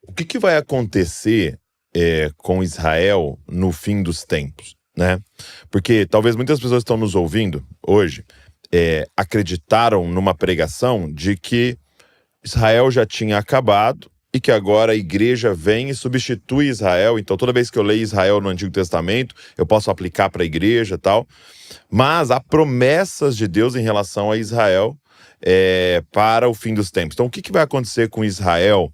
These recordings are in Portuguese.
o que vai acontecer com Israel no fim dos tempos, né? Porque talvez muitas pessoas que estão nos ouvindo hoje acreditaram numa pregação de que Israel já tinha acabado e que agora a igreja vem e substitui Israel. Então, toda vez que eu leio Israel no Antigo Testamento, eu posso aplicar para a igreja e tal. Mas há promessas de Deus em relação a Israel para o fim dos tempos. Então, o que vai acontecer com Israel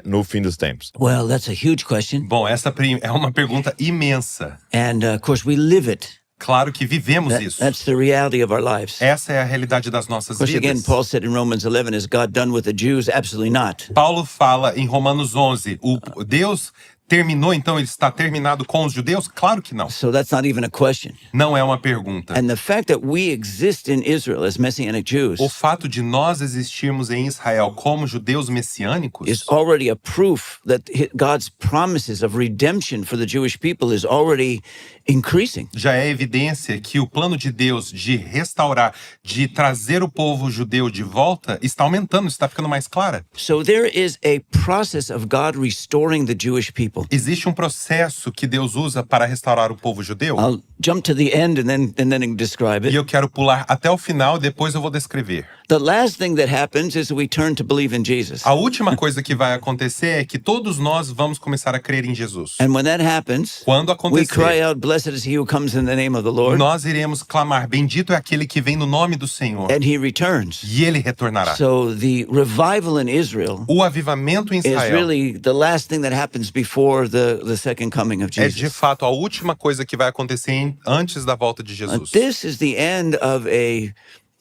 no fim dos tempos? Well, that's a huge question. Bom, essa é uma pergunta imensa. And of course, we live it. Claro que vivemos isso. That's the reality of our lives. Essa é a realidade das nossas Of course, again, vidas. Paul said in Romans 11, is God done with the Jews? Absolutely not. Paulo fala em Romanos 11, Deus terminou, então ele está terminado com os judeus? Claro que não. So that's not even a question. Não é uma pergunta. And the fact that we exist in Israel as Messianic Jews O fato de nós existirmos em Israel como judeus messiânicos is already a proof that God's promises of redemption for the Jewish people is already increasing. já é evidência que o plano de Deus de restaurar, de trazer o povo judeu de volta, está aumentando, está ficando mais clara. So there is a process of God restoring the Jewish people. Existe um processo que Deus usa para restaurar o povo judeu. I'll jump to the end and then describe E it. eu quero pular até o final, depois eu vou descrever. The last thing that happens is we turn to believe in Jesus. A última coisa que vai acontecer é que todos nós vamos começar a crer em Jesus. And when that happens, Quando we acontecer, cry out, blessed is he who comes in the name of the Lord, nós iremos clamar, bendito é aquele que vem no nome do Senhor, and he returns. e ele retornará. So the revival in Israel O avivamento em is Israel really the last thing that happens before the second coming of é de Jesus. fato a última coisa que vai acontecer antes da volta de Jesus. This is the end of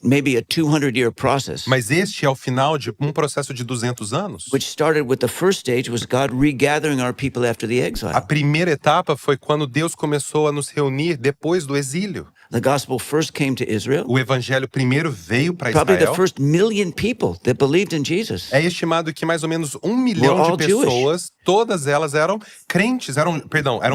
maybe a 200-year process, Mas este é o final de um processo de 200 anos. which started with the first stage was God regathering our people after the A exile. primeira etapa foi quando Deus começou a nos reunir depois do exílio. The gospel first came to Israel. O evangelho primeiro veio para Probably the Israel. first million people that believed in Jesus. É estimado que mais ou menos 1 milhão We're all de pessoas, todas elas eram crentes, eram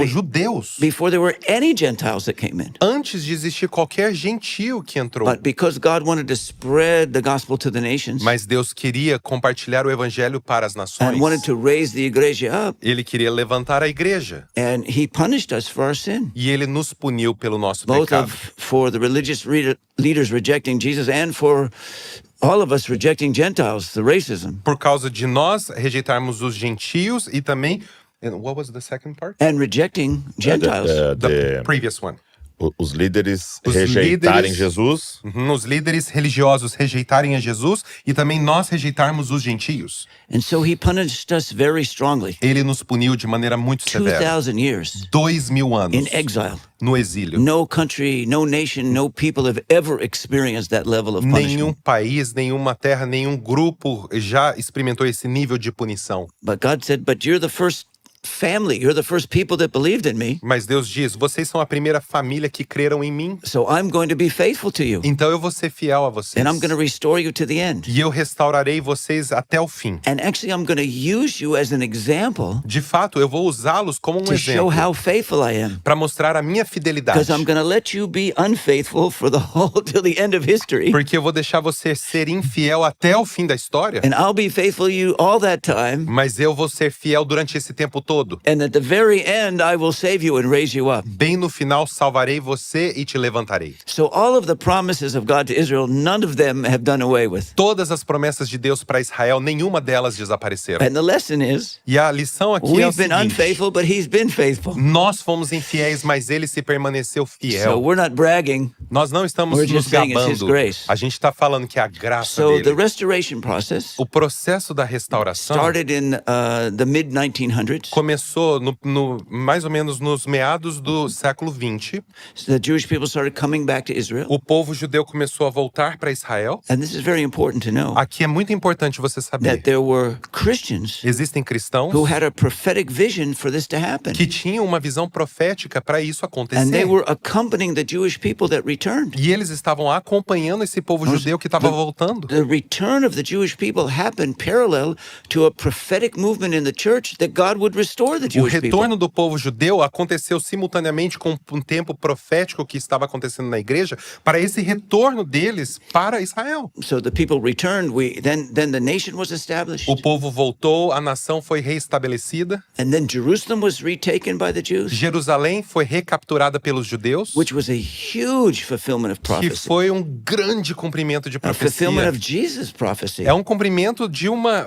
judeus. Before there were any Gentiles that came in. Antes de existir qualquer gentio que entrou. But because God wanted to spread the gospel to the nations Mas Deus queria compartilhar o evangelho para as nações. and wanted to raise the iglesia up, Ele queria levantar a igreja. and he punished us for our sin. E ele nos puniu pelo nosso Both pecado. for the religious leaders rejecting Jesus and for all of us rejecting Gentiles, the racism. Por causa de nós rejeitarmos os gentios e também... And what was the second part? And rejecting Gentiles. The previous one. Os líderes Os rejeitarem líderes- Jesus. Os líderes religiosos rejeitarem a Jesus e também nós rejeitarmos os gentios. And so he punished us very strongly. Ele nos puniu de maneira muito severa. 2,000 years 2000 anos in exile. no exílio. No country, no nation, no people have ever experienced that level of Nenhum punishment. país, nenhuma terra, nenhum grupo já experimentou esse nível de punição. But God said, but you're the first family. You're the first people that believed in me. Mas Deus diz, vocês são a primeira família que creram em mim. So I'm going to be faithful to you. Então eu vou ser fiel a vocês. And I'm going to restore you to the end. E eu restaurarei vocês até o fim. And actually, I'm going to use you as an example De fato, eu vou usá-los como um to show exemplo how faithful I am. para mostrar a minha fidelidade. Because I'm going to let you be unfaithful for the whole till the end of history. Porque eu vou deixar você ser infiel até o fim da história. And I'll be faithful to you all that time. Mas eu vou ser fiel durante esse tempo todo. And at the very end, I will save you and raise you up. Bem no final, salvarei você e te levantarei. So all of the promises of God to Israel, none of them have done away with. Todas as promessas de Deus para Israel, nenhuma delas desapareceram. And the lesson is, E a lição aqui é o we've been seguinte. unfaithful, but he's been faithful. Nós fomos infiéis, mas ele se permaneceu So fiel. we're not bragging. Nós não estamos We're nos just saying it's his gabando. grace. A gente está falando que é a graça So the dele. restoration process O processo da restauração started in the mid-1900s. começou mais ou menos nos meados do século XX. So the Jewish people started coming back to Israel. O povo judeu começou a voltar para Israel. And this is very important to know, Aqui é muito importante você saber. that there were Christians Existem cristãos who had a prophetic vision for this to happen. que tinham uma visão profética para isso And they acontecer. were accompanying the Jewish people that returned. E eles estavam acompanhando esse povo judeu que estava voltando. The return of the Jewish people happened parallel to a prophetic movement in the church that God would restore restore the O Jewish people. retorno do povo judeu aconteceu simultaneamente com um tempo profético que estava acontecendo na igreja para esse retorno deles para Israel. So the people returned. Then the nation was established, O povo voltou, a nação foi reestabelecida, and then Jerusalem was retaken by the Jews, Jerusalém foi recapturada pelos judeus, which was a huge fulfillment of que prophecy, foi um grande cumprimento de a fulfillment profecia. of Jesus' prophecy. É um cumprimento de uma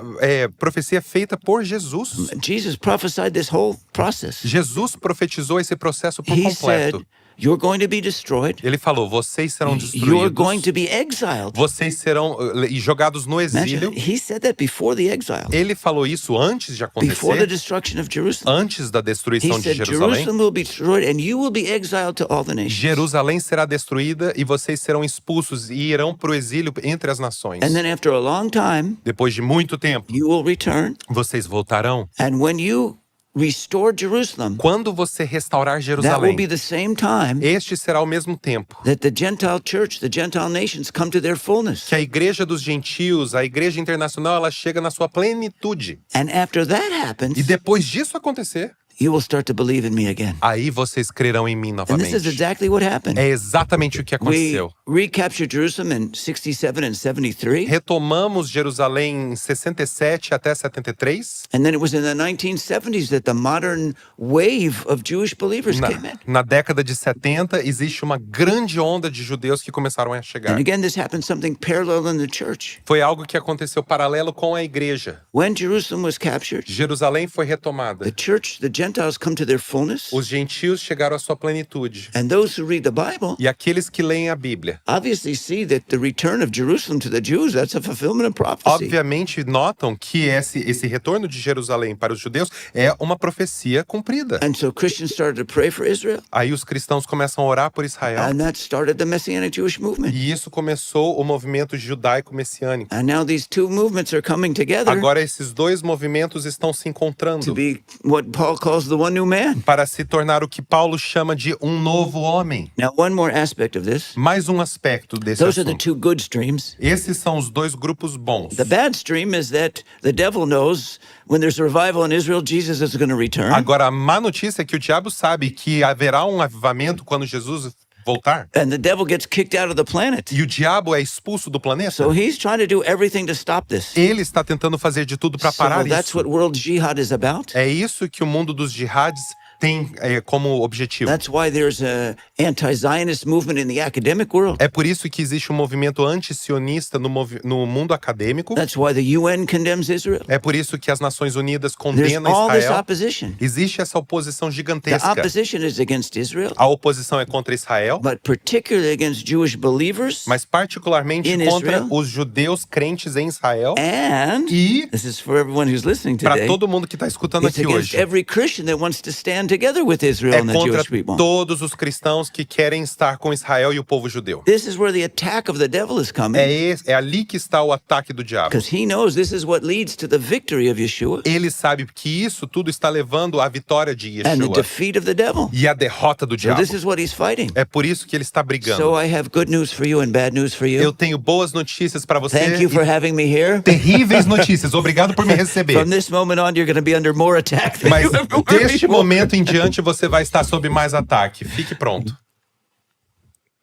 profecia feita por Jesus. Jesus prophesied this whole process. Jesus profetizou esse processo por He said, completo. "You're going to be destroyed. Ele falou, vocês serão You're going destruídos, to be exiled." vocês serão jogados no exílio. Imagine, he said that before the exile, Ele falou isso antes de before the acontecer, destruction of Jerusalem. antes da He destruição de said, Jerusalém. Jerusalem will be destroyed and you will be exiled to all the nations. Jerusalém será destruída e vocês serão expulsos e irão para o exílio entre as nações. And then after a long time, Depois de muito tempo, you will return. vocês voltarão. And when you restore Jerusalem, Quando você restaurar that will Jerusalém, be the same time este será o mesmo tempo that the Gentile church, the Gentile nations come to their fullness. que a igreja dos gentios, a igreja internacional, ela chega na sua plenitude. And after that E happens, depois disso acontecer, you will start to believe in me again. aí vocês crerão em mim And this is novamente. exactly what happened. É exatamente o que We aconteceu. recaptured Jerusalem in 67 and 73. Retomamos Jerusalém em 67 até 73. And then it was in the 1970s that the modern wave of Jewish believers came in. Na década de 70, existe uma grande onda de judeus que começaram a chegar. And again, this happened something parallel in the church. Foi algo que aconteceu paralelo com a igreja. When Jerusalem was captured, Jerusalém foi retomada. the church, the Gentiles come to their fullness. Os gentios chegaram à sua plenitude. And those who read the Bible E aqueles que leem a Bíblia, obviously see that the return of Jerusalem to the Jews, that's a fulfillment of prophecy. obviamente notam que esse retorno de Jerusalém para os judeus é uma profecia cumprida. And so Christians started to pray for Israel, Aí os cristãos começam a orar por Israel. and that started the Messianic Jewish movement. E isso começou o movimento judaico-messiânico. And now these two movements are coming together Agora esses dois movimentos estão se to encontrando be what Paul calls the one new man. para se tornar o que Paulo chama de um novo homem. Now, one more aspect of this. Mais um aspecto desse Those are the assunto. two good streams. Esses são os dois grupos bons. The bad stream is that the devil knows when there's a revival in Israel, Jesus is going to return. Agora, a má notícia é que o diabo sabe que haverá um avivamento quando Jesus voltar. And the devil gets kicked out of the planet. E o diabo é expulso do planeta. So he's trying to do everything to stop this. Ele está tentando fazer de tudo para So parar that's isso. what world jihad is about. É isso que o mundo dos jihads tem como objetivo. That's why there's a anti-Zionist movement in the academic world. É por isso que existe um movimento anti-sionista no mundo acadêmico. That's why the UN condemns Israel. É por isso que as Nações Unidas There's condenam all this Israel. opposition. Existe essa oposição The gigantesca. opposition is against Israel, A oposição é contra Israel, but particularly against Jewish believers. mas particularmente In contra Israel. os judeus crentes em Israel. And E this is for everyone who's listening para today. todo mundo que está escutando It's aqui against hoje. every Christian that wants to stand together with Israel É and the contra Jewish people. todos os cristãos que querem estar com Israel e o povo judeu. This is where the attack of the devil is coming, É ali que está o ataque do diabo. because he knows this is what leads to the victory of Yeshua Ele sabe que isso tudo está levando à vitória de and the Yeshua defeat of the devil. e à derrota do So diabo. this is what he's fighting. É por isso que ele está So brigando. I have good news for you and bad news for Eu you. tenho boas notícias para você Thank you for e having me here. terríveis notícias. Obrigado por me receber. From this moment on, you're going to be under more attack than Mas you ever were deste before. momento em diante você vai estar sob mais ataque. Fique pronto.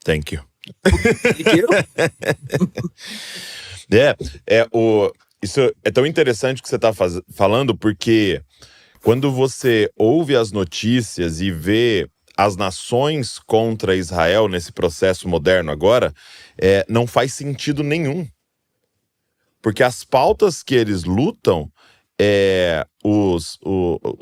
Thank you. Thank you. Isso é tão interessante que você está falando, porque quando você ouve as notícias e vê as nações contra Israel nesse processo moderno agora, não faz sentido nenhum. Porque as pautas que eles lutam,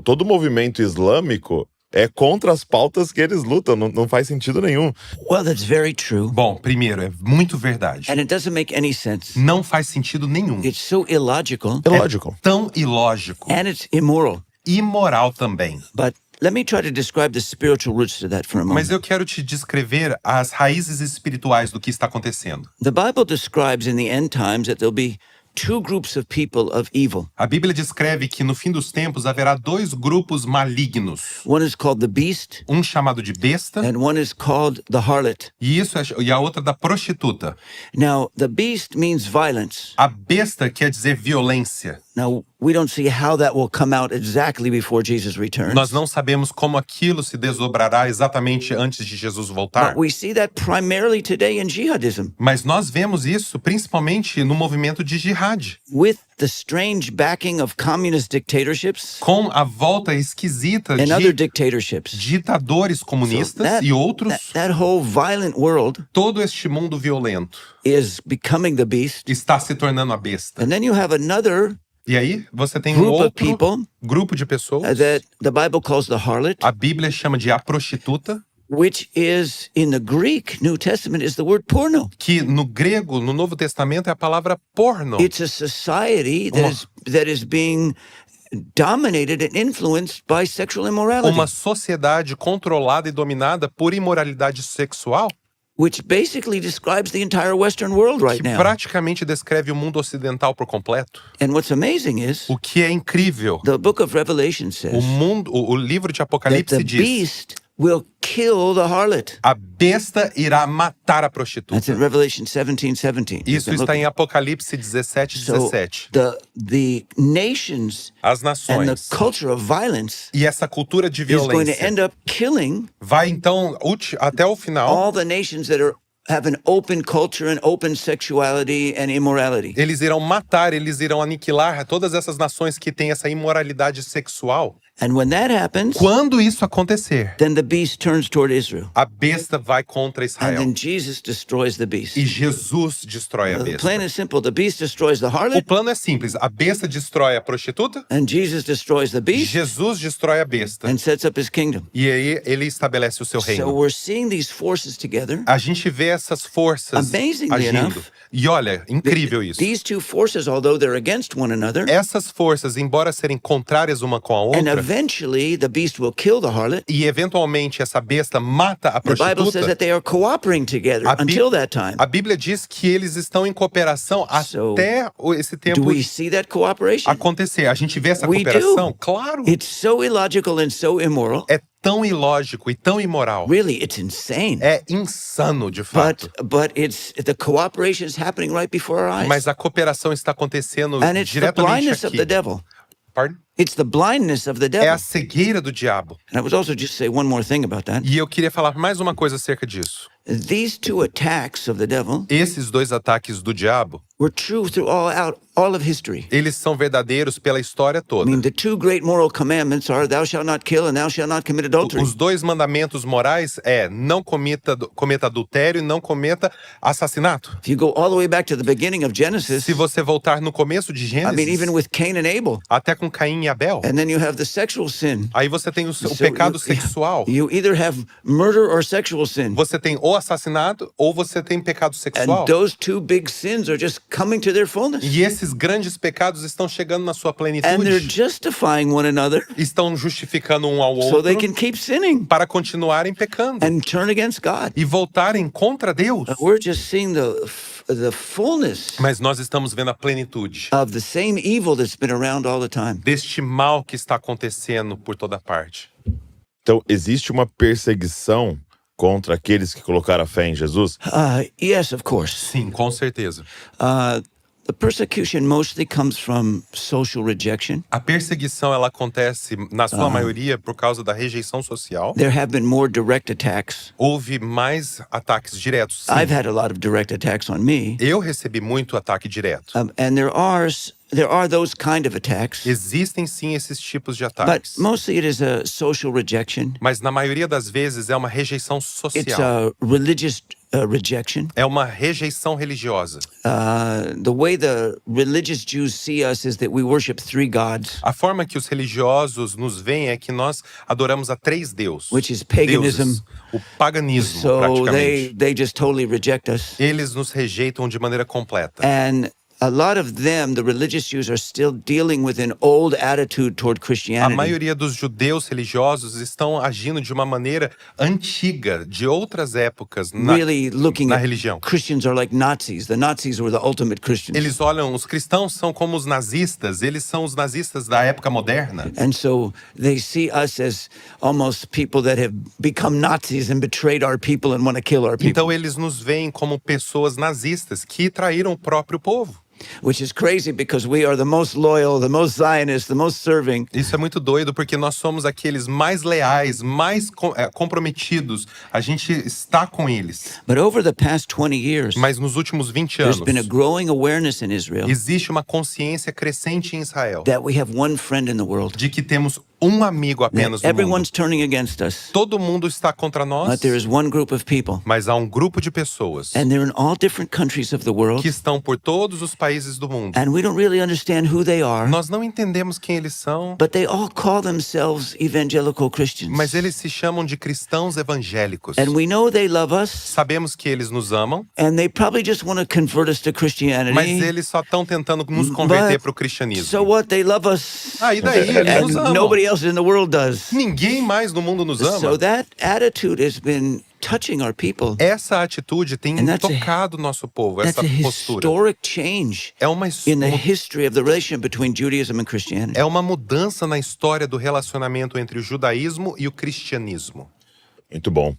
todo o movimento islâmico é contra as pautas que eles lutam, não faz sentido nenhum. Well, that's very true. Bom, primeiro, é muito verdade. And it doesn't make any sense. Não faz sentido nenhum. It's so illogical É lógico. Tão ilógico. and it's immoral. Imoral também. But let me try to describe the spiritual roots to that for a moment. Mas eu quero te descrever as raízes espirituais do que está acontecendo. The Bible describes in the end times that there'll be two groups of people of evil. A Bíblia descreve que no fim dos tempos haverá dois grupos malignos. One is called the beast, Um chamado de besta and one is called the harlot. e a outra da prostituta. Now, the beast means violence. A besta quer dizer violência. Now, we don't see how that will come out exactly before Jesus returns. Nós não sabemos como aquilo se desdobrará exatamente antes de Jesus voltar. But we see that primarily today in jihadism, Mas nós vemos isso principalmente no movimento de jihad, with the strange backing of communist dictatorships com a volta esquisita and other de dictatorships. ditadores comunistas That- e outros. that whole violent world Todo este mundo violento is becoming the beast. está se tornando a besta. And then you have another E aí você tem um group of outro people grupo de pessoas. that the Bible calls the harlot, A Bíblia chama de a prostituta, which is in the Greek New Testament is the word porno. que no grego, no Novo Testamento, é a palavra porno. It's a society that is being dominated and influenced by sexual immorality, Uma sociedade controlada e dominada por imoralidade sexual, which basically describes the entire Western world right que now. praticamente descreve o mundo ocidental por completo. And what's amazing is O que é incrível, the book of Revelation o says mundo, o livro de that Apocalipse the diz: beast will kill the harlot. a besta irá matar a That's prostituta. in Revelation 17:17. You Isso can look está em at- Apocalipse 17, So 17. the nations As and the nações culture of violence e essa cultura de is going to violência end up killing vai então até o final. all the nations that have an open culture and open sexuality and immorality. Eles irão matar, eles irão aniquilar todas essas nações que têm essa imoralidade sexual. And when that happens, Quando isso acontecer, then the beast turns toward Israel. a besta vai contra And Israel. then Jesus destroys the beast. E Jesus destrói a The besta. plan is simple. The beast destroys the O harlot, plano é simples. A besta destrói a prostituta, and Jesus destroys the beast Jesus destrói a besta. and sets up his kingdom. E aí ele estabelece o seu So reino. we're seeing these forces together. A gente vê essas forças Amazingly agindo. enough, E olha, incrível isso. These two forces, although they're against one another, Essas forças, embora serem contrárias uma com a and outra, eventually the beast will kill the harlot, e eventualmente essa besta mata a the Bible says prostituta, that they are cooperating together a, Bí- until that time. a Bíblia diz que eles estão em cooperação So, até esse Do tempo we see that cooperation? acontecer. A gente vê essa We cooperação? do. Claro. It's so illogical and so immoral. É tão ilógico e tão imoral. Really, it's insane. É insano, de fato. But it's the cooperation is happening right before our eyes. Mas a cooperação está acontecendo And it's the diretamente blindness of aqui. the devil. Pardon? It's the blindness of the É devil. a cegueira do diabo. And I would also just say one more thing about that. E eu queria falar mais uma coisa acerca disso. These two attacks of the devil Esses dois ataques do diabo, were true throughout all of history. eles são verdadeiros pela história I toda. mean, the two great moral commandments are thou shalt not kill and thou shalt not commit adultery. Os dois mandamentos morais é não cometa adultério e não cometa assassinato. If you go all the way back to the beginning of Genesis, Se você voltar no começo de I mean, Gênesis, even with Cain and Abel, até com Caim e Abel, and then you have the sexual sin. aí você tem o So pecado you- sexual. You either have murder or sexual sin. Você tem ou assassinato ou você tem pecado sexual. And those two big sins are just coming to their fullness. E esses grandes pecados estão chegando na sua And they're plenitude. justifying one another Estão justificando um ao so they outro can keep sinning para continuarem pecando and turn against God. e voltarem contra Deus. We're just seeing the fullness Mas nós estamos vendo a plenitude of the same evil that's been around all the time. deste mal que está acontecendo por toda parte. Então, existe uma perseguição contra aqueles que colocaram a fé em Jesus? Yes, of course. Sim, com certeza. The persecution mostly comes from social rejection. A perseguição ela acontece na sua maioria por causa da rejeição social. There have been more direct attacks. Houve mais ataques diretos. Sim. I've had a lot of direct attacks on me. Eu recebi muito ataque direto. And there are those kind of attacks, Existem sim esses tipos de but ataques. mostly it is a social rejection. Mas na maioria das vezes é uma rejeição It's social. a religious rejection. É uma rejeição religiosa. The way the religious Jews see us is that we worship three gods, A forma que os religiosos nos veem é que nós adoramos a três deuses. Which is paganism. Deuses. O paganismo, so praticamente. they just totally reject us. Eles nos rejeitam de maneira completa. And a lot of them, the religious Jews, are still dealing with an old attitude toward A Christianity. maioria dos judeus religiosos estão agindo de uma maneira antiga, de outras épocas, Really looking na at religião. Christians are like Nazis. The Nazis were the ultimate Christians. Eles olham, os cristãos são como os nazistas, eles são os nazistas da época moderna. And so they see us as almost people that have become Nazis and betrayed our people and want to kill our people. Então eles nos veem como pessoas nazistas que traíram o próprio povo. which is crazy because we are the most loyal, the most Zionist, the most serving. Isso é muito doido porque nós somos aqueles mais leais, mais comprometidos. A gente está com eles. But over the past 20 years, Mas nos últimos 20 there's anos, been a growing awareness in Israel existe uma consciência crescente em Israel that we have one friend in the world. de que temos um amigo apenas no mundo. Everyone's turning against us, Todo mundo está contra nós, but there is one group of people, mas há um grupo de pessoas and they're in all different countries of the world, que estão por todos os países do mundo. and we don't really understand who they are, Nós não entendemos quem eles são, but they all call themselves evangelical Christians. mas eles se chamam de cristãos evangélicos. And we know they love us, Sabemos que eles nos amam, and they probably just want to convert us to Christianity. mas eles só estão tentando nos converter But para o cristianismo. so what? They love us, Ah, e daí? Eles nos and amam. nobody else in the world does. Ninguém mais no mundo nos ama. So that attitude has been touching our people. Essa atitude tem And that's a- tocado o nosso povo, That's essa a postura. historic change É uma, in the history of the relationship between Judaism and Christianity. é uma mudança na história do relacionamento entre o judaísmo e o cristianismo. Muito bom.